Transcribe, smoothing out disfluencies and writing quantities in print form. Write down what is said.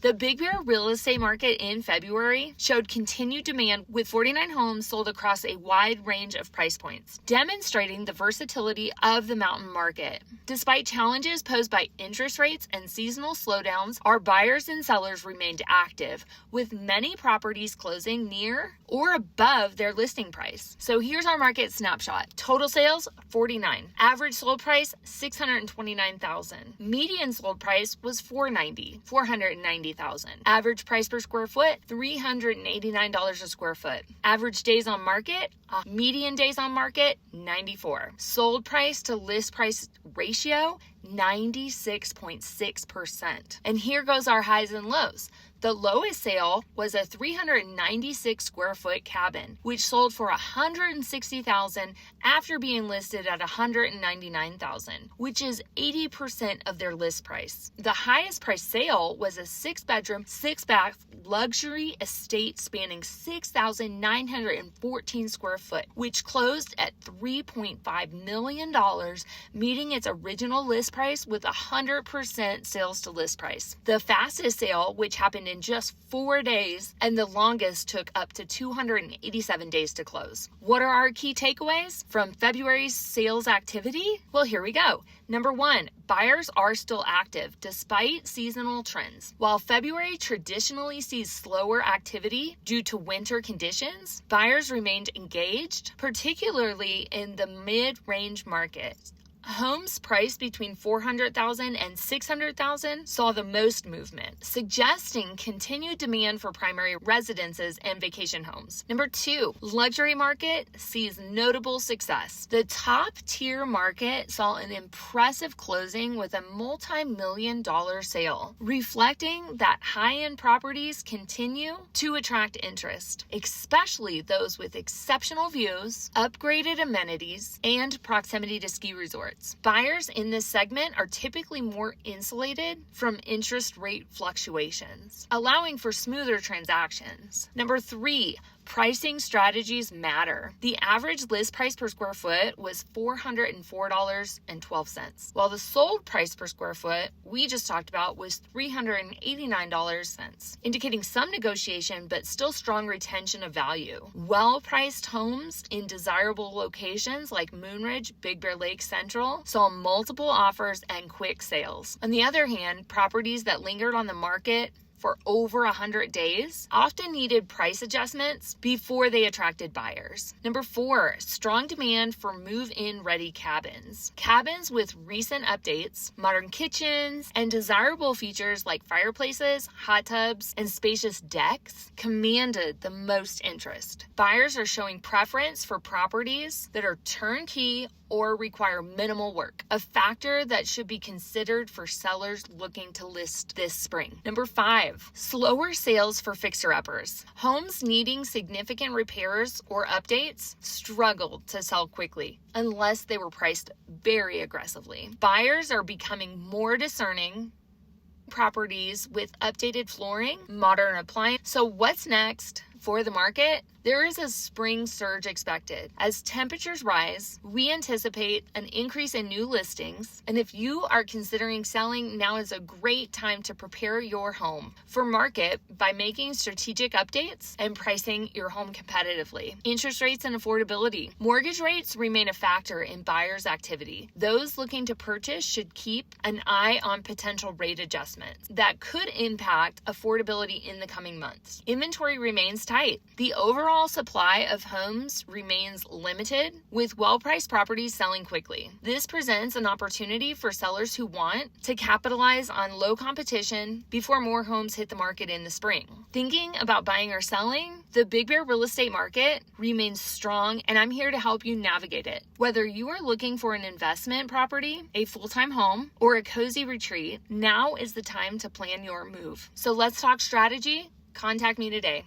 The Big Bear real estate market in February showed continued demand with 49 homes sold across a wide range of price points, demonstrating the versatility of the mountain market. Despite challenges posed by interest rates and seasonal slowdowns, our buyers and sellers remained active, with many properties closing near or above their listing price. So here's our market snapshot. Total sales, 49. Average sold price, $629,000. Median sold price was $490,000. Average price per square foot, $389 a square foot. Average days on market, median days on market, 94. Sold price to list price ratio, 96.6%. And here goes our highs and lows. The lowest sale was a 396 square foot cabin, which sold for $160,000 after being listed at $199,000, which is 80% of their list price. The highest price sale was a 6-bedroom, 6-bath luxury estate spanning 6,914 square foot, which closed at $3.5 million, meeting its original list price with 100% sales to list price. The fastest sale, which happened in just 4 days, and the longest took up to 287 days to close. What are our key takeaways from February's sales activity? Well, here we go. Number 1, buyers are still active despite seasonal trends. While February traditionally sees slower activity due to winter conditions, buyers remained engaged, particularly in the mid-range market. Homes priced between $400,000 and $600,000 saw the most movement, suggesting continued demand for primary residences and vacation homes. Number 2, luxury market sees notable success. The top tier market saw an impressive closing with a multi-million-dollar sale, reflecting that high-end properties continue to attract interest, especially those with exceptional views, upgraded amenities, and proximity to ski resorts. Buyers in this segment are typically more insulated from interest rate fluctuations, allowing for smoother transactions. Number 3, pricing strategies matter. The average list price per square foot was $404.12, while the sold price per square foot we just talked about was $389.00, indicating some negotiation but still strong retention of value. Well-priced homes in desirable locations like Moonridge, Big Bear Lake Central saw multiple offers and quick sales. On the other hand, properties that lingered on the market for over 100 days often needed price adjustments before they attracted buyers. Number 4, strong demand for move-in ready cabins. Cabins with recent updates, modern kitchens, and desirable features like fireplaces, hot tubs, and spacious decks commanded the most interest. Buyers are showing preference for properties that are turnkey or require minimal work, a factor that should be considered for sellers looking to list this spring. Number 5, slower sales for fixer-uppers. Homes needing significant repairs or updates struggled to sell quickly unless they were priced very aggressively. Buyers are becoming more discerning. Properties with updated flooring, modern appliances. So what's next for the market? There is a spring surge expected. As temperatures rise, we anticipate an increase in new listings, and if you are considering selling, now is a great time to prepare your home for market by making strategic updates and pricing your home competitively. Interest rates and affordability. Mortgage rates remain a factor in buyers' activity. Those looking to purchase should keep an eye on potential rate adjustments that could impact affordability in the coming months. Inventory remains tight. The overall supply of homes remains limited, with well-priced properties selling quickly. This presents an opportunity for sellers who want to capitalize on low competition before more homes hit the market in the spring. Thinking about buying or selling? The Big Bear real estate market remains strong, and I'm here to help you navigate it. Whether you are looking for an investment property, a full-time home, or a cozy retreat, now is the time to plan your move. So let's talk strategy. Contact me today.